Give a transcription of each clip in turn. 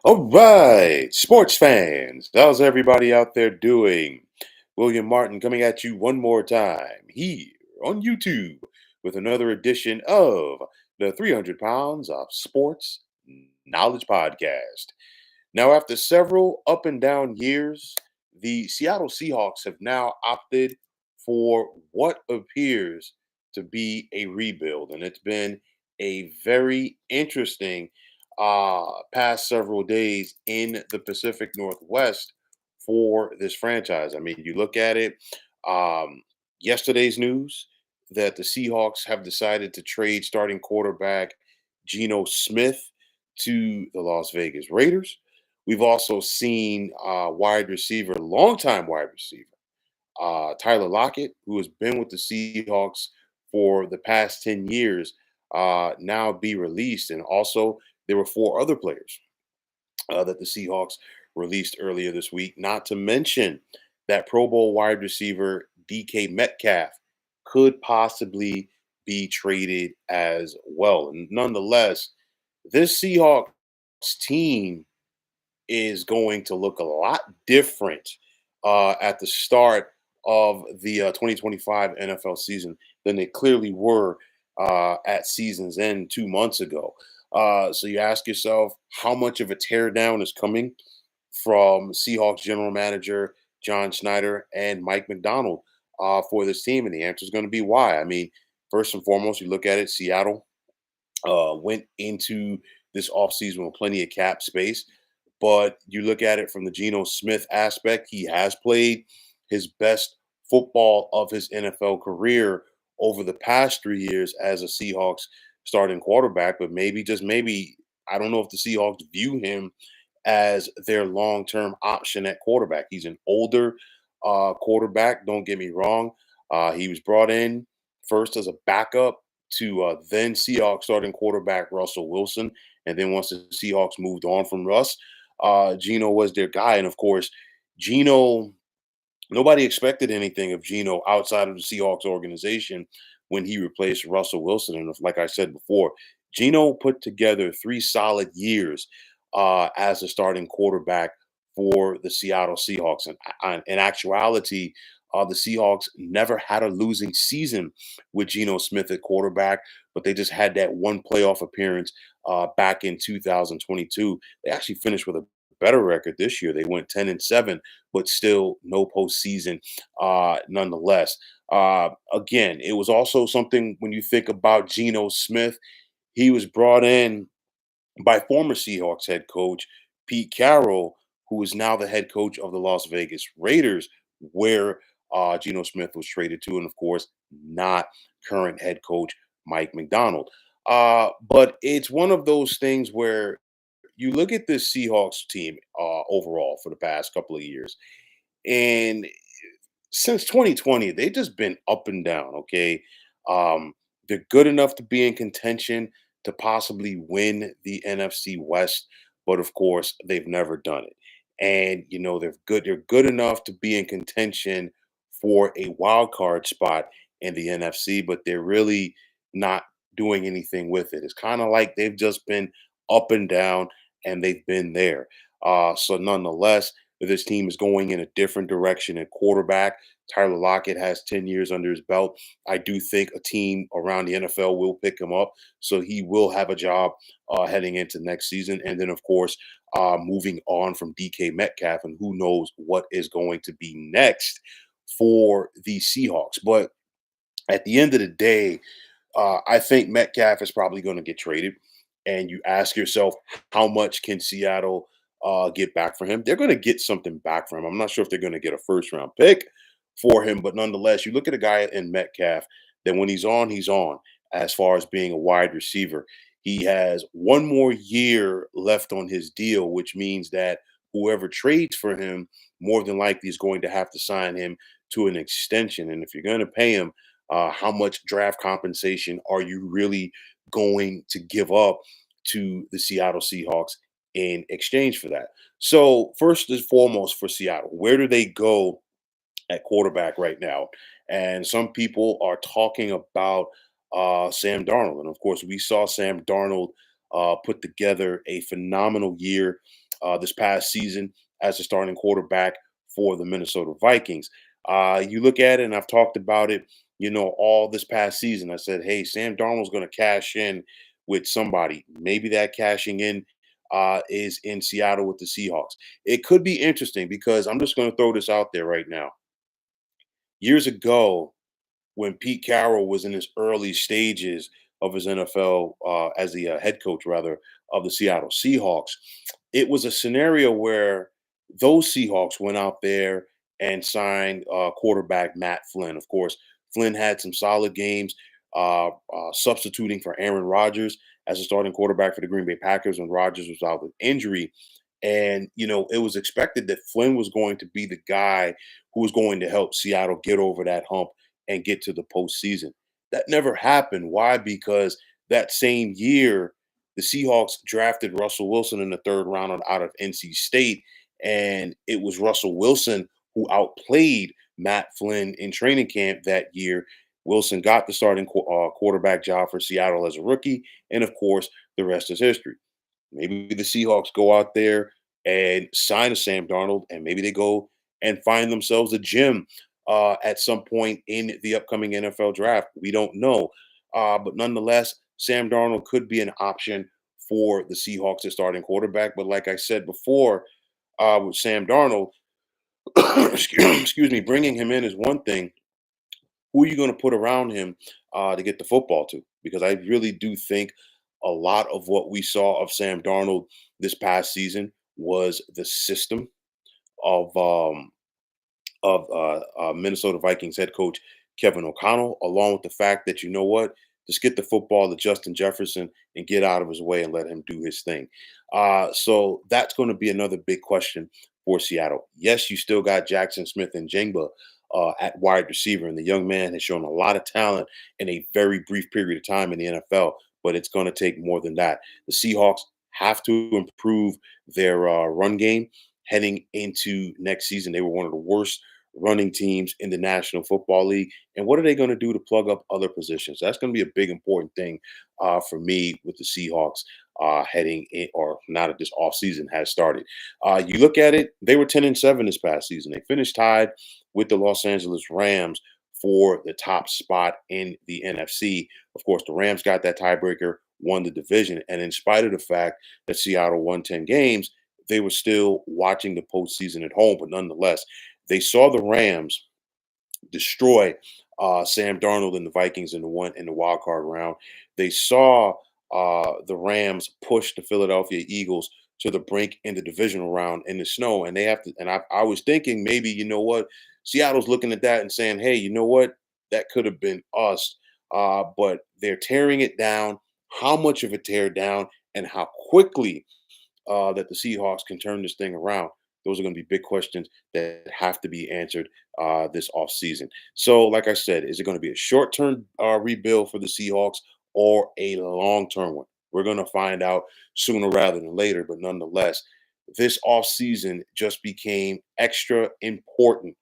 All right, sports fans, how's everybody out there doing? William Martin coming at you one more time here on YouTube with another edition of the 300 Pounds of Sports Knowledge Podcast. Now, after several up and down years, the Seattle Seahawks have now opted for what appears to be a rebuild, and it's been a very interesting past several days in the Pacific Northwest for this franchise. I mean, you look at it, um, yesterday's news that the Seahawks have decided to trade starting quarterback Geno Smith to the Las Vegas Raiders. We've also seen wide receiver, longtime wide receiver, Tyler Lockett, who has been with the Seahawks for the past 10 years, now be released. And also, there were four other players that the Seahawks released earlier this week, not to mention that Pro Bowl wide receiver DK Metcalf could possibly be traded as well. And nonetheless, this Seahawks team is going to look a lot different at the start of the 2025 NFL season than they clearly were at season's end 2 months ago. So you ask yourself how much of a teardown is coming from Seahawks general manager John Schneider and Mike McDonald for this team, and the answer is going to be why. I mean, first and foremost, you look at it, Seattle went into this offseason with plenty of cap space. But you look at it from the Geno Smith aspect, he has played his best football of his NFL career over the past 3 years as a Seahawks starting quarterback. But maybe, just maybe, I don't know if the Seahawks view him as their long term option at quarterback. He's an older quarterback, don't get me wrong. He was brought in first as a backup to then Seahawks starting quarterback Russell Wilson. And then once the Seahawks moved on from Russ, Geno was their guy. And of course, Geno, nobody expected anything of Geno outside of the Seahawks organization when he replaced Russell Wilson. And like I said before, Geno put together 3 solid years as a starting quarterback for the Seattle Seahawks. And in actuality, the Seahawks never had a losing season with Geno Smith at quarterback, but they just had that one playoff appearance back in 2022. They actually finished with a better record this year. They went 10-7, but still no postseason nonetheless. Again, it was also something when you think about Geno Smith, he was brought in by former Seahawks head coach Pete Carroll, who is now the head coach of the Las Vegas Raiders, where Geno Smith was traded to, and of course, not current head coach Mike McDonald. But it's one of those things where you look at this Seahawks team overall for the past couple of years, and since 2020, they've just been up and down. Okay, they're good enough to be in contention to possibly win the NFC West, but of course, they've never done it. And you know they're good. They're good enough to be in contention for a wild card spot in the NFC, but they're really not doing anything with it. It's kind of like they've just been up and down, and they've been there. So nonetheless, this team is going in a different direction at quarterback. Tyler Lockett has 10 years under his belt. I do think a team around the NFL will pick him up, so he will have a job heading into next season. And then, of course, moving on from DK Metcalf, and who knows what is going to be next for the Seahawks. But at the end of the day, I think Metcalf is probably going to get traded. And you ask yourself, how much can Seattle get back for him? They're going to get something back for him. I'm not sure if they're going to get a first round pick for him, but nonetheless, you look at a guy in Metcalf, then when he's on as far as being a wide receiver. He has one more year left on his deal, which means that whoever trades for him more than likely is going to have to sign him to an extension. And if you're going to pay him, how much draft compensation are you really going to give up to the Seattle Seahawks in exchange for that? So, first and foremost for Seattle, where do they go at quarterback right now? And some people are talking about Sam Darnold. And of course, we saw Sam Darnold put together a phenomenal year this past season as the starting quarterback for the Minnesota Vikings. You look at it, and I've talked about it, all this past season. I said, hey, Sam Darnold's going to cash in with somebody. Maybe that cashing in is in Seattle with the Seahawks. It could be interesting because I'm just going to throw this out there right now. Years ago, when Pete Carroll was in his early stages of his NFL as the head coach, rather, of the Seattle Seahawks, it was a scenario where those Seahawks went out there and signed quarterback Matt Flynn. Of course, Flynn had some solid games, substituting for Aaron Rodgers as a starting quarterback for the Green Bay Packers when Rodgers was out with injury. And, it was expected that Flynn was going to be the guy who was going to help Seattle get over that hump and get to the postseason. That never happened. Why? Because that same year, the Seahawks drafted Russell Wilson in the third round out of NC State, and it was Russell Wilson who outplayed Matt Flynn in training camp that year. Wilson got the starting quarterback job for Seattle as a rookie, and of course, the rest is history. Maybe the Seahawks go out there and sign a Sam Darnold, and maybe they go and find themselves a gym at some point in the upcoming NFL draft. We don't know. But nonetheless, Sam Darnold could be an option for the Seahawks as starting quarterback. But like I said before, with Sam Darnold, excuse me, bringing him in is one thing. Who are you going to put around him to get the football to? Because I really do think a lot of what we saw of Sam Darnold this past season was the system of Minnesota Vikings head coach Kevin O'Connell, along with the fact that, just get the football to Justin Jefferson and get out of his way and let him do his thing. So that's going to be another big question for Seattle. Yes, you still got Jackson Smith and Jingba at wide receiver, and the young man has shown a lot of talent in a very brief period of time in the NFL, but it's going to take more than that. The Seahawks have to improve their run game heading into next season. They were one of the worst running teams in the National Football League. And what are they going to do to plug up other positions? That's going to be a big, important thing for me with the Seahawks heading in, or now that this offseason has started. You look at it, they were 10-7 this past season. They finished tied with the Los Angeles Rams for the top spot in the NFC. Of course, the Rams got that tiebreaker, won the division. And in spite of the fact that Seattle won 10 games, they were still watching the postseason at home. But nonetheless, they saw the Rams destroy Sam Darnold and the Vikings in the wild card round. They saw the Rams push the Philadelphia Eagles to the brink in the divisional round in the snow, and they have to. And I was thinking maybe Seattle's looking at that and saying, hey, that could have been us, but they're tearing it down. How much of a tear down, and how quickly that the Seahawks can turn this thing around? Those are going to be big questions that have to be answered this offseason. So, like I said, is it going to be a short-term rebuild for the Seahawks or a long-term one? We're going to find out sooner rather than later. But nonetheless, this offseason just became extra important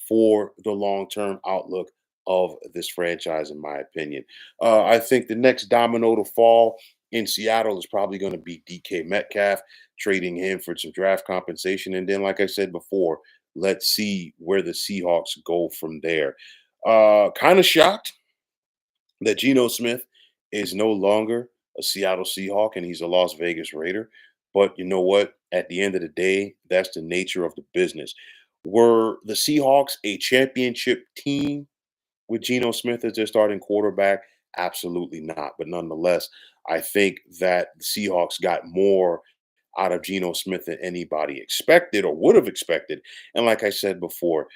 for the long-term outlook of this franchise, in my opinion. I think the next domino to fall in Seattle is probably going to be DK Metcalf, trading him for some draft compensation. And then, like I said before, let's see where the Seahawks go from there. Kind of shocked that Geno Smith is no longer a Seattle Seahawk and he's a Las Vegas Raider. But you know what? At the end of the day, that's the nature of the business. Were the Seahawks a championship team with Geno Smith as their starting quarterback? Absolutely not. But nonetheless, I think that the Seahawks got more out of Geno Smith than anybody expected or would have expected. And like I said before,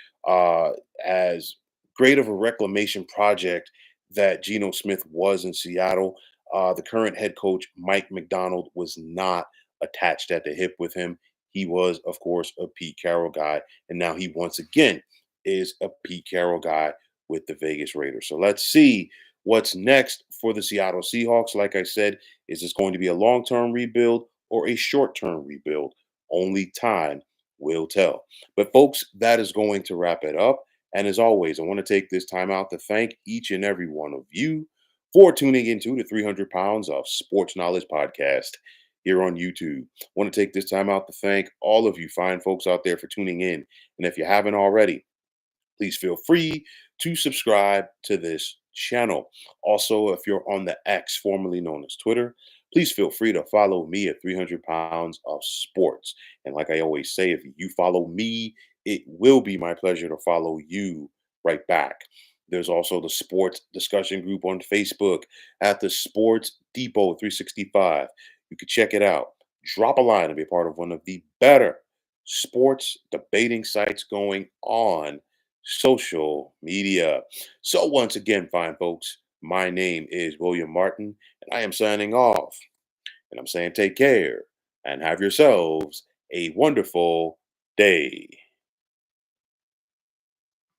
as great of a reclamation project that Geno Smith was in Seattle, the current head coach, Mike McDonald, was not attached at the hip with him. He was, of course, a Pete Carroll guy. And now he once again is a Pete Carroll guy with the Vegas Raiders. So let's see what's next for the Seattle Seahawks. Like I said, is this going to be a long-term rebuild or a short-term rebuild? Only time will tell. But folks, that is going to wrap it up. And as always, I want to take this time out to thank each and every one of you for tuning into the 300 Pounds of Sports Knowledge podcast. here on YouTube. Want to take this time out to thank all of you fine folks out there for tuning in. And if you haven't already, please feel free to subscribe to this channel. Also, if you're on the X, formerly known as Twitter, please feel free to follow me at 300 pounds of sports. And like I always say, if you follow me, it will be my pleasure to follow you right back. There's also the sports discussion group on Facebook at the Sports Depot 365. You can check it out. Drop a line and be a part of one of the better sports debating sites going on social media. So, once again, fine folks, my name is William Martin, and I am signing off. And I'm saying take care and have yourselves a wonderful day.